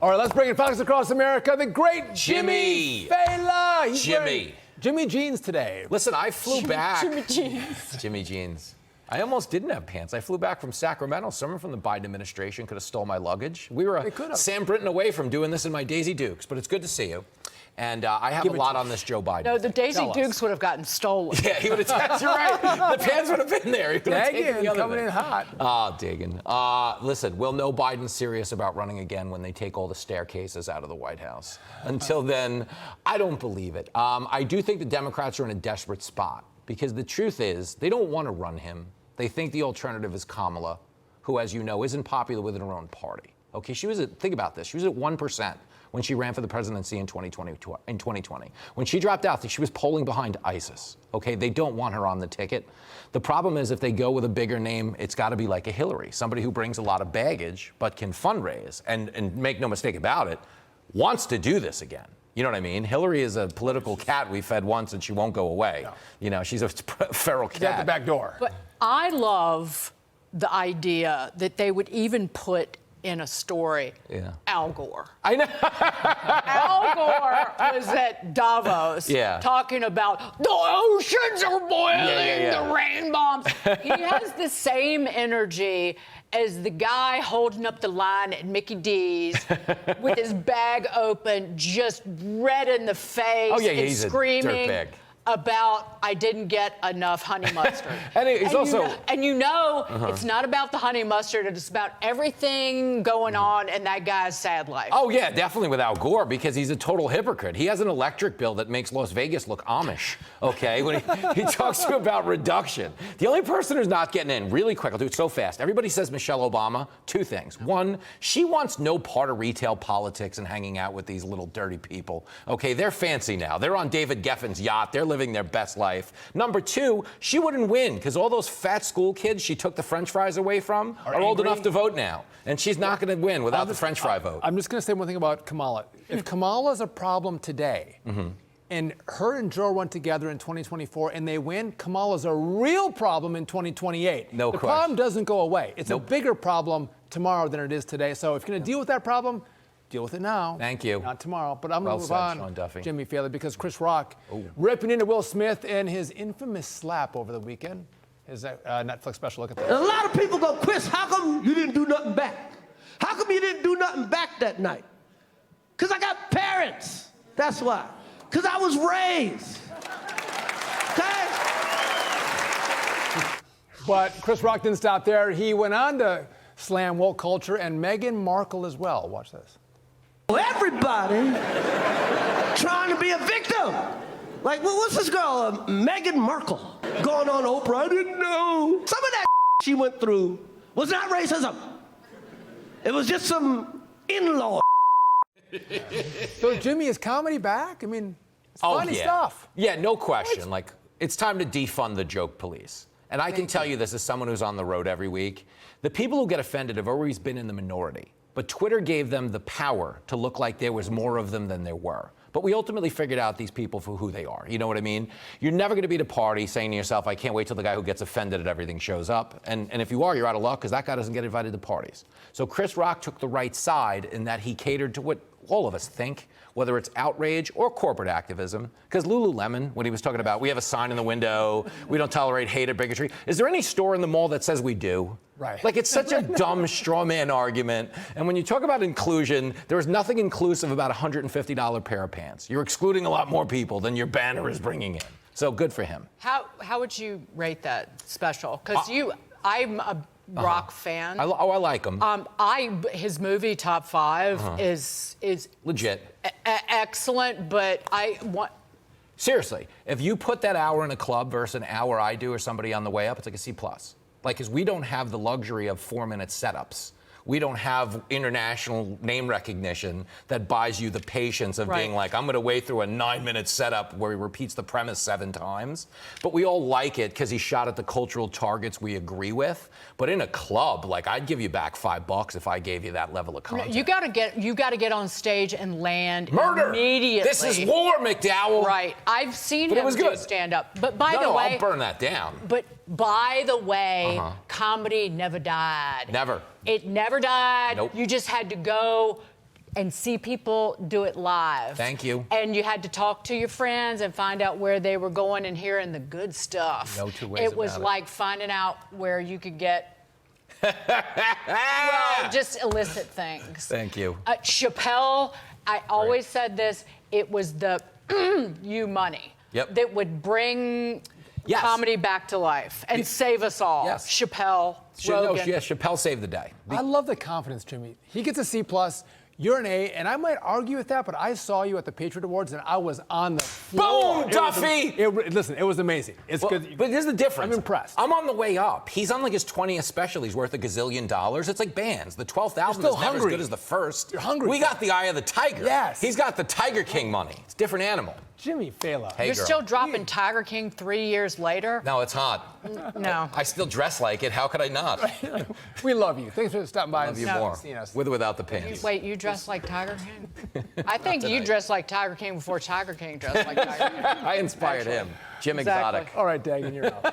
All right, let's bring in Fox Across America, the great Jimmy Failla. He's Jimmy. Jimmy Jeans today. Listen, I flew back. Jimmy Jeans. Jimmy Jeans. I almost didn't have pants. I flew back from Sacramento. Someone from the Biden administration could have stole my luggage. We were Sam Britton away from doing this in my Daisy Dukes, but it's good to see you. And I have a lot on this Joe Biden. No, the Daisy Dukes would have gotten stolen. Yeah, he would have. That's right. The pants would have been there. He would have taken the other coming in hot. Digging. Listen, we'll know Biden's serious about running again when they take all the staircases out of the White House. Until then, I don't believe it. I do think the Democrats are in a desperate spot because the truth is they don't want to run him. They think the alternative is Kamala, who, as you know, isn't popular within her own party. Okay, think about this. She was at 1%. When she ran for the presidency in 2020. When she dropped out, she was polling behind ISIS. Okay, they don't want her on the ticket. The problem is if they go with a bigger name, it's got to be like a Hillary, somebody who brings a lot of baggage but can fundraise and make no mistake about it, wants to do this again. You know what I mean? Hillary is a political cat we fed once and she won't go away. No. You know, she's a feral cat. She's at the back door. But I love the idea that they would even put in a story, Al Gore. I know. Al Gore was at Davos talking about the oceans are boiling, the rain bombs. He has the same energy as the guy holding up the line at Mickey D's with his bag open, just red in the face and he's screaming a dirtbag about I didn't get enough honey mustard. And you know it's not about the honey mustard, it's about everything going on in that guy's sad life. Oh yeah, definitely with Al Gore, because he's a total hypocrite. He has an electric bill that makes Las Vegas look Amish, okay? When he talks to you about reduction. The only person who's not getting in, really quick, I'll do it so fast. Everybody says Michelle Obama. Two things. One, she wants no part of retail politics and hanging out with these little dirty people. Okay, they're fancy now. They're on David Geffen's yacht. They're living their best life. Number two, she wouldn't win because all those fat school kids she took the French fries away from are old enough to vote now. And she's not going to win without the French fry vote. I'm just going to say one thing about Kamala. If Kamala's a problem today, and her and Joe went together in 2024 and they win, Kamala's a real problem in 2028. No question. The problem doesn't go away. It's a bigger problem tomorrow than it is today. So if you're going to deal with that problem, deal with it now. Thank you. Not tomorrow. But I'm going to move on, Sean Duffy. Jimmy Failla, because Chris Rock ripping into Will Smith and his infamous slap over the weekend. His Netflix special. Look at this. A lot of people go, Chris, how come you didn't do nothing back? How come you didn't do nothing back that night? Because I got parents. That's why. Because I was raised. Okay? But Chris Rock didn't stop there. He went on to slam woke culture and Meghan Markle as well. Watch this. Everybody trying to be a victim. Like, well, what's this girl, Meghan Markle, going on Oprah? I didn't know. Some of that she went through was not racism. It was just some in-law. So, Jimmy, is comedy back? I mean, it's funny stuff. Yeah, no question. Like, it's time to defund the joke police. And I can tell you this as someone who's on the road every week. The people who get offended have always been in the minority. But Twitter gave them the power to look like there was more of them than there were. But we ultimately figured out these people for who they are. You know what I mean? You're never going to be at a party saying to yourself, I can't wait till the guy who gets offended at everything shows up. And if you are, you're out of luck because that guy doesn't get invited to parties. So Chris Rock took the right side in that he catered to what all of us think, whether it's outrage or corporate activism. Because Lululemon, when he was talking about, we have a sign in the window, we don't tolerate hate or bigotry. Is there any store in the mall that says we do? Right. Like, it's such a dumb straw man argument. And when you talk about inclusion, there is nothing inclusive about a $150 pair of pants. You're excluding a lot more people than your banner is bringing in. So good for him. How would you rate that special? Because I'm a Rock fan. I like him. His movie Top 5 is legit, excellent. But I want. Seriously, if you put that hour in a club versus an hour I do or somebody on the way up, it's like a C+. Like, because we don't have the luxury of 4-minute setups. We don't have international name recognition that buys you the patience of being like, I'm going to wait through a 9-minute setup where he repeats the premise 7 times. But we all like it because he shot at the cultural targets we agree with. But in a club, like, I'd give you back $5 if I gave you that level of content. You got to get on stage and land murder immediately. This is war, McDowell. Right. I've seen him do stand up. But by the way, I'll burn that down. But by the way, comedy never died. Never. It never died. Nope. You just had to go and see people do it live. Thank you. And you had to talk to your friends and find out where they were going and hearing the good stuff. No two ways It was about it. like finding out where you could get, well, just illicit things. Thank you. Chappelle, I always said this, it was the you money that would bring comedy back to life and save us all. Yes. Chappelle, Rogan. Chappelle saved the day. I love the confidence, Jimmy. He gets a C+, you're an A, and I might argue with that, but I saw you at the Patriot Awards, and I was on the floor. Boom, Duffy! Listen, it was amazing. It's good. But here's the difference. I'm impressed. I'm on the way up. He's on like his 20th special. He's worth $1 gazillion. It's like bands. The 12,000 is never as good as the first. You're hungry. We got the eye of the tiger. Yes. He's got the Tiger King money. It's a different animal. Jimmy Failla. Hey, You're girl. still dropping Tiger King 3 years later? No, it's hot. No. I still dress like it. How could I not? We love you. Thanks for stopping by. Love you and more. seeing us. With or without the pants. Wait, you dress like Tiger King? I think you dressed like Tiger King before Tiger King dressed like Tiger King. I inspired him. Jim Exactly. Exotic. All right, Dagan, you're out.